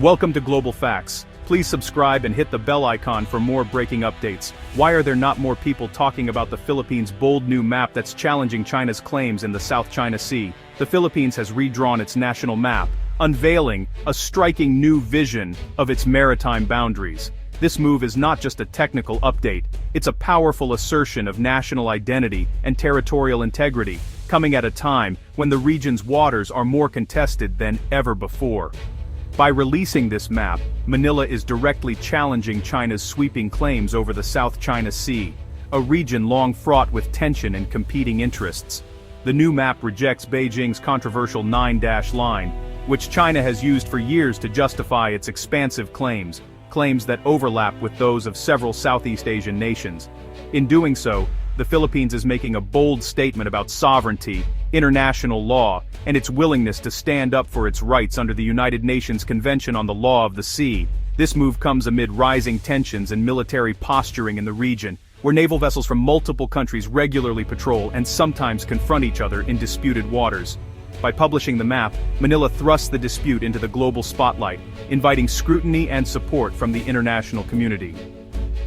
Welcome to Global Facts. Please subscribe and hit the bell icon for more breaking updates. Why are there not more people talking about the Philippines' bold new map that's challenging China's claims in the South China Sea? The Philippines has redrawn its national map, unveiling a striking new vision of its maritime boundaries. This move is not just a technical update, it's a powerful assertion of national identity and territorial integrity, coming at a time when the region's waters are more contested than ever before. By releasing this map, Manila is directly challenging China's sweeping claims over the South China Sea, a region long fraught with tension and competing interests. The new map rejects Beijing's controversial 9-dash line, which China has used for years to justify its expansive claims that overlap with those of several Southeast Asian nations. In doing so, the Philippines is making a bold statement about sovereignty, international law, and its willingness to stand up for its rights under the United Nations Convention on the Law of the Sea. This move comes amid rising tensions and military posturing in the region, where naval vessels from multiple countries regularly patrol and sometimes confront each other in disputed waters. By publishing the map, Manila thrusts the dispute into the global spotlight, inviting scrutiny and support from the international community.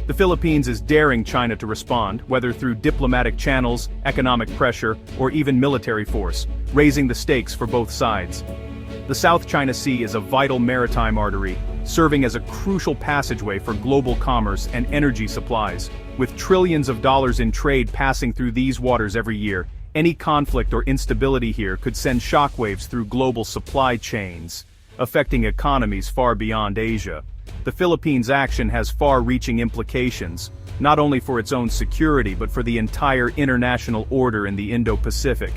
The Philippines is daring China to respond, whether through diplomatic channels, economic pressure, or even military force, raising the stakes for both sides. The South China Sea is a vital maritime artery, serving as a crucial passageway for global commerce and energy supplies. With trillions of dollars in trade passing through these waters every year, any conflict or instability here could send shockwaves through global supply chains, affecting economies far beyond Asia. The Philippines' action has far-reaching implications, not only for its own security but for the entire international order in the Indo-Pacific.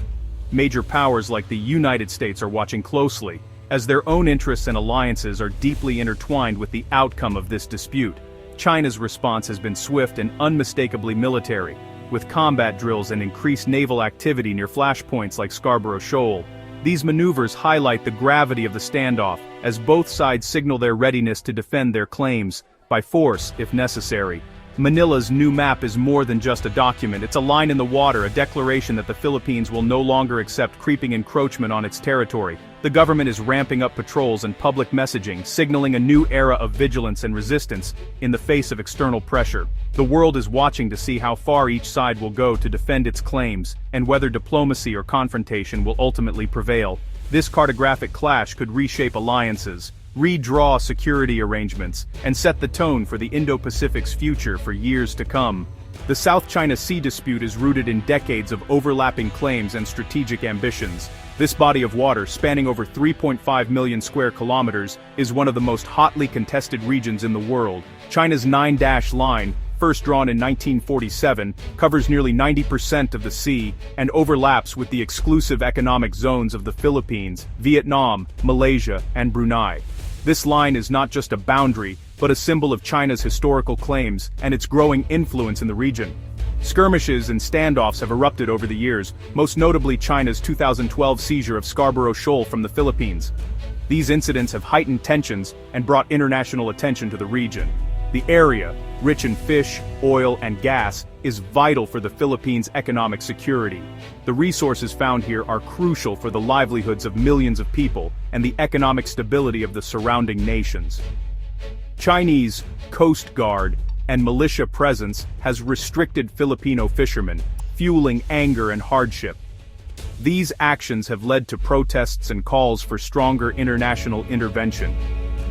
Major powers like the United States are watching closely, as their own interests and alliances are deeply intertwined with the outcome of this dispute. China's response has been swift and unmistakably military, with combat drills and increased naval activity near flashpoints like Scarborough Shoal. These maneuvers highlight the gravity of the standoff, as both sides signal their readiness to defend their claims, by force if necessary. Manila's new map is more than just a document, it's a line in the water, a declaration that the Philippines will no longer accept creeping encroachment on its territory. The government is ramping up patrols and public messaging, signaling a new era of vigilance and resistance in the face of external pressure. The world is watching to see how far each side will go to defend its claims, and whether diplomacy or confrontation will ultimately prevail. This cartographic clash could reshape alliances, redraw security arrangements, and set the tone for the Indo-Pacific's future for years to come. The South China Sea dispute is rooted in decades of overlapping claims and strategic ambitions. This body of water, spanning over 3.5 million square kilometers, is one of the most hotly contested regions in the world. China's 9-dash line, first drawn in 1947, covers nearly 90% of the sea and overlaps with the exclusive economic zones of the Philippines, Vietnam, Malaysia, and Brunei. This line is not just a boundary, but a symbol of China's historical claims and its growing influence in the region. Skirmishes and standoffs have erupted over the years, most notably China's 2012 seizure of Scarborough Shoal from the Philippines. These incidents have heightened tensions and brought international attention to the region. The area, rich in fish, oil, and gas, is vital for the Philippines' economic security. The resources found here are crucial for the livelihoods of millions of people and the economic stability of the surrounding nations. Chinese Coast Guard and militia presence has restricted Filipino fishermen, fueling anger and hardship. These actions have led to protests and calls for stronger international intervention.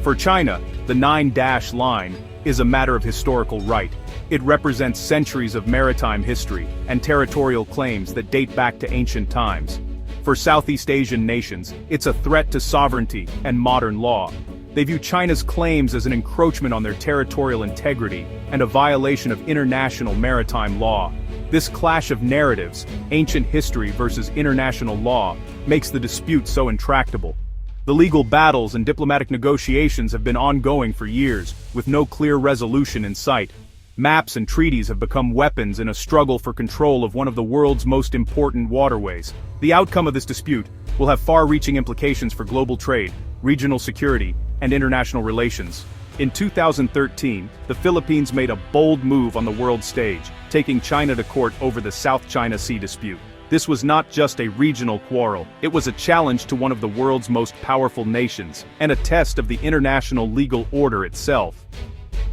For China, the 9-dash line is a matter of historical right. It represents centuries of maritime history and territorial claims that date back to ancient times. For Southeast Asian nations, it's a threat to sovereignty and modern law. They view China's claims as an encroachment on their territorial integrity and a violation of international maritime law. This clash of narratives, ancient history versus international law, makes the dispute so intractable. The legal battles and diplomatic negotiations have been ongoing for years, with no clear resolution in sight. Maps and treaties have become weapons in a struggle for control of one of the world's most important waterways. The outcome of this dispute will have far-reaching implications for global trade, regional security, and international relations. In 2013, the Philippines made a bold move on the world stage, taking China to court over the South China Sea dispute. This was not just a regional quarrel, it was a challenge to one of the world's most powerful nations, and a test of the international legal order itself.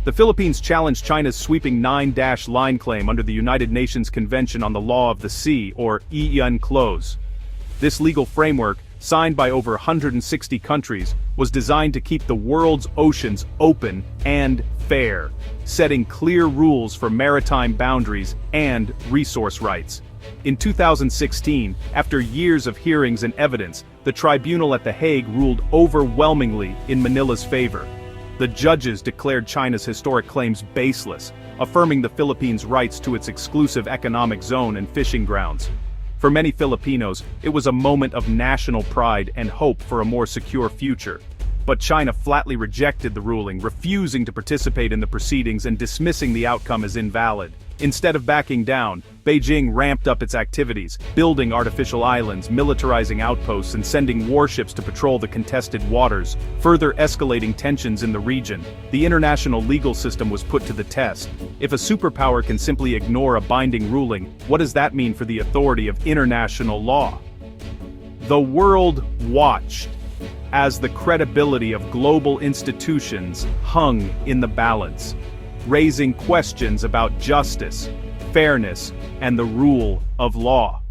The Philippines challenged China's sweeping 9-line claim under the United Nations Convention on the Law of the Sea, or EEZs. This legal framework, signed by over 160 countries, was designed to keep the world's oceans open and fair, setting clear rules for maritime boundaries and resource rights. In 2016, after years of hearings and evidence, the tribunal at The Hague ruled overwhelmingly in Manila's favor. The judges declared China's historic claims baseless, affirming the Philippines' rights to its exclusive economic zone and fishing grounds. For many Filipinos, it was a moment of national pride and hope for a more secure future. But China flatly rejected the ruling, refusing to participate in the proceedings and dismissing the outcome as invalid. Instead of backing down, Beijing ramped up its activities, building artificial islands, militarizing outposts, and sending warships to patrol the contested waters, further escalating tensions in the region. The international legal system was put to the test. If a superpower can simply ignore a binding ruling, what does that mean for the authority of international law? The world watched as the credibility of global institutions hung in the balance, raising questions about justice, fairness, and the rule of law.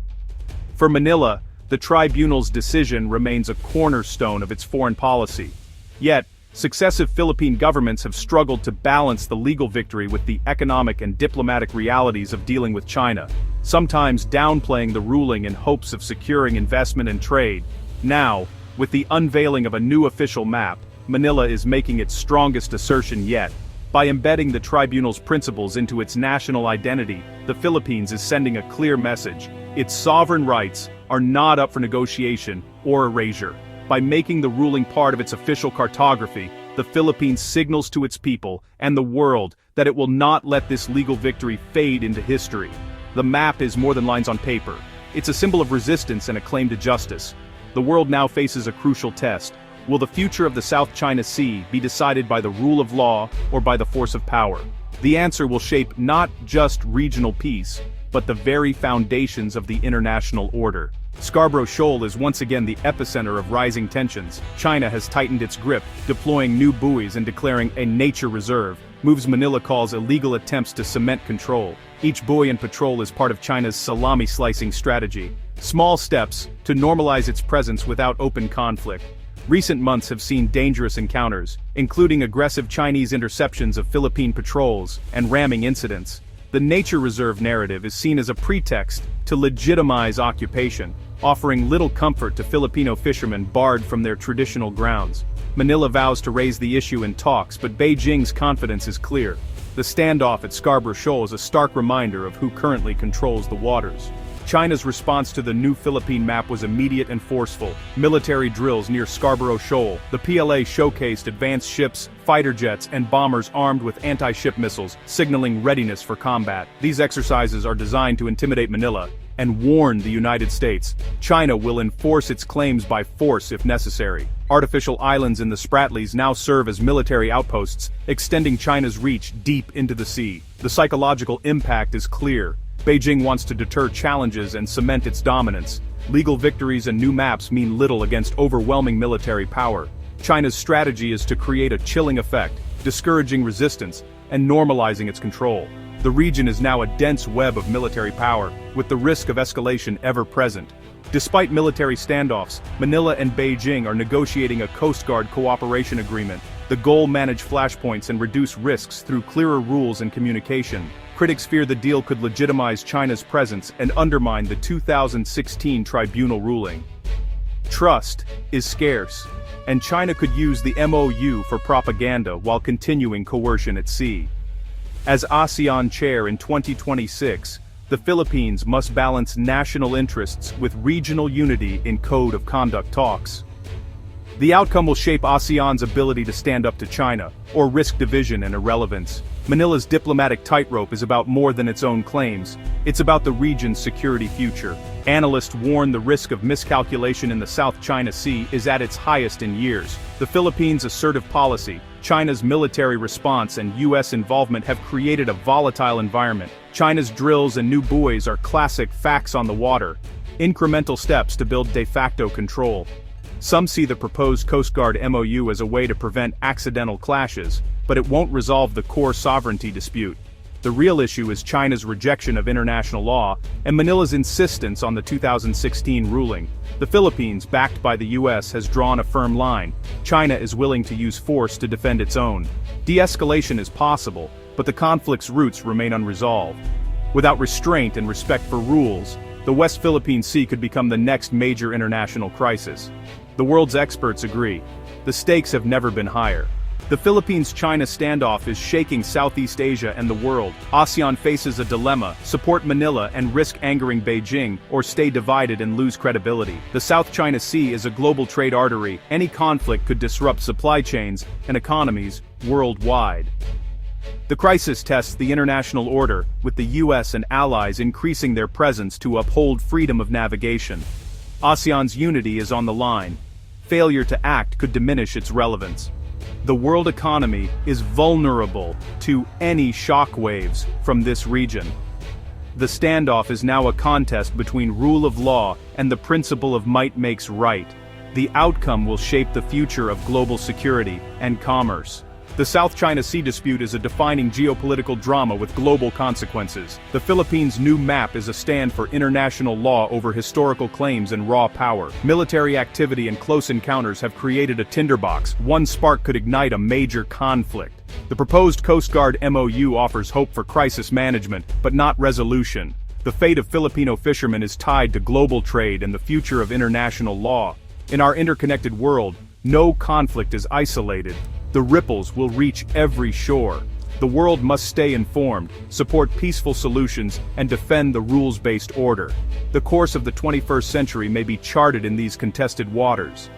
For Manila, the tribunal's decision remains a cornerstone of its foreign policy. Yet, successive Philippine governments have struggled to balance the legal victory with the economic and diplomatic realities of dealing with China, sometimes downplaying the ruling in hopes of securing investment and trade. Now, with the unveiling of a new official map, Manila is making its strongest assertion yet. By embedding the tribunal's principles into its national identity, the Philippines is sending a clear message. Its sovereign rights are not up for negotiation or erasure. By making the ruling part of its official cartography, the Philippines signals to its people and the world that it will not let this legal victory fade into history. The map is more than lines on paper. It's a symbol of resistance and a claim to justice. The world now faces a crucial test. Will the future of the South China Sea be decided by the rule of law or by the force of power? The answer will shape not just regional peace, but the very foundations of the international order. Scarborough Shoal is once again the epicenter of rising tensions. China has tightened its grip, deploying new buoys and declaring a nature reserve, moves Manila calls illegal attempts to cement control. Each buoy and patrol is part of China's salami-slicing strategy. Small steps to normalize its presence without open conflict. Recent months have seen dangerous encounters, including aggressive Chinese interceptions of Philippine patrols and ramming incidents. The nature reserve narrative is seen as a pretext to legitimize occupation, offering little comfort to Filipino fishermen barred from their traditional grounds. Manila vows to raise the issue in talks, but Beijing's confidence is clear. The standoff at Scarborough Shoal is a stark reminder of who currently controls the waters. China's response to the new Philippine map was immediate and forceful. Military drills near Scarborough Shoal. The PLA showcased advanced ships, fighter jets, and bombers armed with anti-ship missiles, signaling readiness for combat. These exercises are designed to intimidate Manila and warn the United States. China will enforce its claims by force if necessary. Artificial islands in the Spratlys now serve as military outposts, extending China's reach deep into the sea. The psychological impact is clear. Beijing wants to deter challenges and cement its dominance. Legal victories and new maps mean little against overwhelming military power. China's strategy is to create a chilling effect, discouraging resistance, and normalizing its control. The region is now a dense web of military power, with the risk of escalation ever present. Despite military standoffs, Manila and Beijing are negotiating a Coast Guard cooperation agreement. The goal: manage flashpoints and reduce risks through clearer rules and communication. Critics fear the deal could legitimize China's presence and undermine the 2016 tribunal ruling. Trust is scarce, and China could use the MOU for propaganda while continuing coercion at sea. As ASEAN chair in 2026, the Philippines must balance national interests with regional unity in code of conduct talks. The outcome will shape ASEAN's ability to stand up to China, or risk division and irrelevance. Manila's diplomatic tightrope is about more than its own claims. It's about the region's security future. Analysts warn the risk of miscalculation in the South China Sea is at its highest in years. The Philippines' assertive policy, China's military response, and U.S. involvement have created a volatile environment. China's drills and new buoys are classic facts on the water. incremental steps to build de facto control. Some see the proposed Coast Guard MOU as a way to prevent accidental clashes, but it won't resolve the core sovereignty dispute. The real issue is China's rejection of international law and Manila's insistence on the 2016 ruling. The Philippines, backed by the US, has drawn a firm line. China is willing to use force to defend its own. De-escalation is possible, but the conflict's roots remain unresolved. Without restraint and respect for rules, the West Philippine Sea could become the next major international crisis. The world's experts agree. The stakes have never been higher. The Philippines-China standoff is shaking Southeast Asia and the world. ASEAN faces a dilemma: support Manila and risk angering Beijing, or stay divided and lose credibility. The South China Sea is a global trade artery. Any conflict could disrupt supply chains and economies worldwide. The crisis tests the international order, with the US and allies increasing their presence to uphold freedom of navigation. ASEAN's unity is on the line. Failure to act could diminish its relevance. The world economy is vulnerable to any shockwaves from this region. The standoff is now a contest between rule of law and the principle of might makes right. The outcome will shape the future of global security and commerce. The South China Sea dispute is a defining geopolitical drama with global consequences. The Philippines' new map is a stand for international law over historical claims and raw power. Military activity and close encounters have created a tinderbox. One spark could ignite a major conflict. The proposed Coast Guard MOU offers hope for crisis management, but not resolution. The fate of Filipino fishermen is tied to global trade and the future of international law. In our interconnected world, no conflict is isolated. The ripples will reach every shore. The world must stay informed, support peaceful solutions, and defend the rules-based order. The course of the 21st century may be charted in these contested waters.